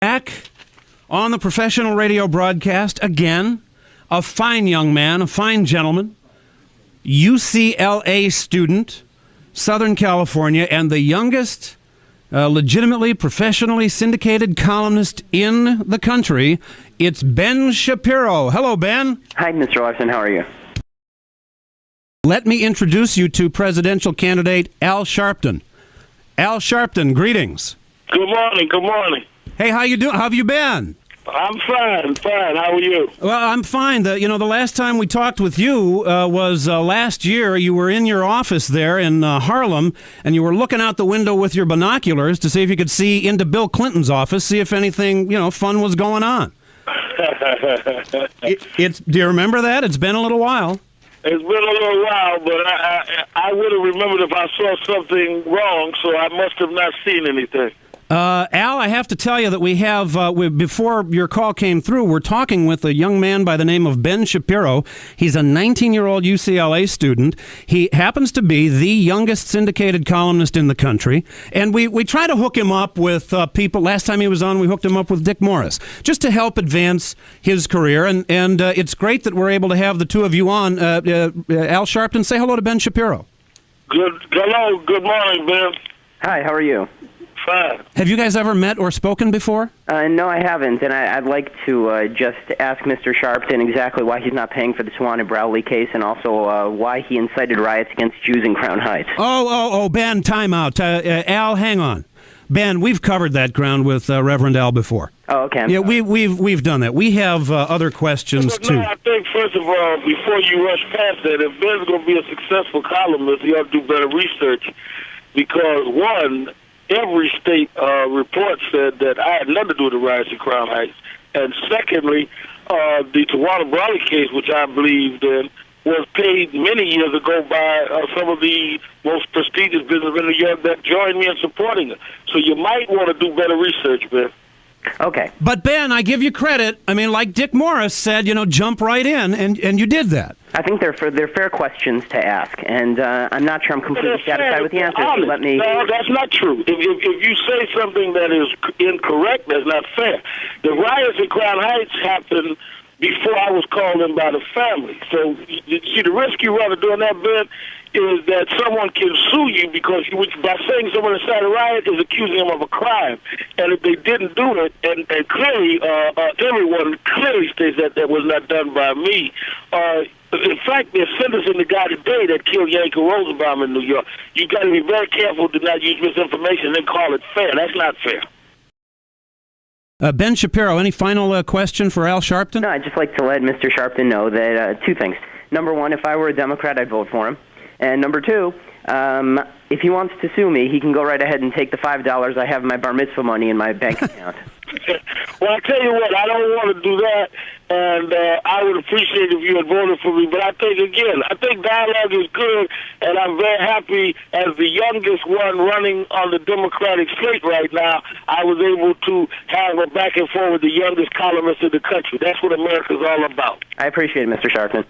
Back on the professional radio broadcast again, a fine young man, a fine gentleman, UCLA student, Southern California, and the youngest legitimately, professionally syndicated columnist in the country. It's Ben Shapiro. Hello, Ben. Hi, Mr. Larson. How are you? Let me introduce you to presidential candidate Al Sharpton. Al Sharpton, greetings. Good morning. Good morning. Hey, how you doing? How have you been? I'm fine. Fine. How are you? Well, I'm fine. The last time we talked with you was last year. You were in your office there in Harlem, and you were looking out the window with your binoculars to see if you could see into Bill Clinton's office, see if anything, fun was going on. Do you remember that? It's been a little while. It's been a little while, but I would have remembered if I saw something wrong, so I must have not seen anything. Al, I have to tell you that we have, before your call came through, we're talking with a young man by the name of Ben Shapiro. He's a 19-year-old UCLA student. He happens to be the youngest syndicated columnist in the country. And we try to hook him up with people. Last time he was on, we hooked him up with Dick Morris, just to help advance his career. And it's great that we're able to have the two of you on. Al Sharpton, say hello to Ben Shapiro. Hello. Good morning, Ben. Hi, how are you? Fine. Have you guys ever met or spoken before? No, I haven't, and I'd like to just ask Mr. Sharpton exactly why he's not paying for the Swan and Browley case, and also why he incited riots against Jews in Crown Heights. Oh, Ben, time out. Al, hang on. Ben, we've covered that ground with Reverend Al before. Oh, okay. Yeah, we've done that. We have other questions, too. No, I think, first of all, before you rush past that, if Ben's going to be a successful columnist, he ought to do better research, because, one, every state report said that I had nothing to do with the riots in Crown Heights. And secondly, the Tawana Brawley case, which I believed in, was paid many years ago by some of the most prestigious businessmen in New York that joined me in supporting it. So you might want to do better research, Ben. Okay. But, Ben, I give you credit. I mean, like Dick Morris said, jump right in, and you did that. I think they're fair questions to ask, and I'm not sure I'm completely satisfied with the answers. So let me... No, that's not true. If you say something that is incorrect, that's not fair. The riots in Crown Heights happened before I was called in by the family. So, see, the risk you run of doing that, Ben, is that someone can sue you because by saying someone inside a riot is accusing them of a crime. And if they didn't do it, and clearly, everyone clearly states that was not done by me. In fact, they're sentencing the guy today that killed Yankee Rosenbaum in New York. You've got to be very careful to not use misinformation and then call it fair. That's not fair. Ben Shapiro, any final question for Al Sharpton? No, I'd just like to let Mr. Sharpton know that two things. Number one, if I were a Democrat, I'd vote for him. And number two, if he wants to sue me, he can go right ahead and take the $5 I have in my bar mitzvah money in my bank account. Well, I tell you what, I don't want to do that, and I would appreciate if you had voted for me. But I think dialogue is good, and I'm very happy as the youngest one running on the Democratic slate right now. I was able to have a back and forth with the youngest columnist in the country. That's what America's all about. I appreciate it, Mr. Sharpton.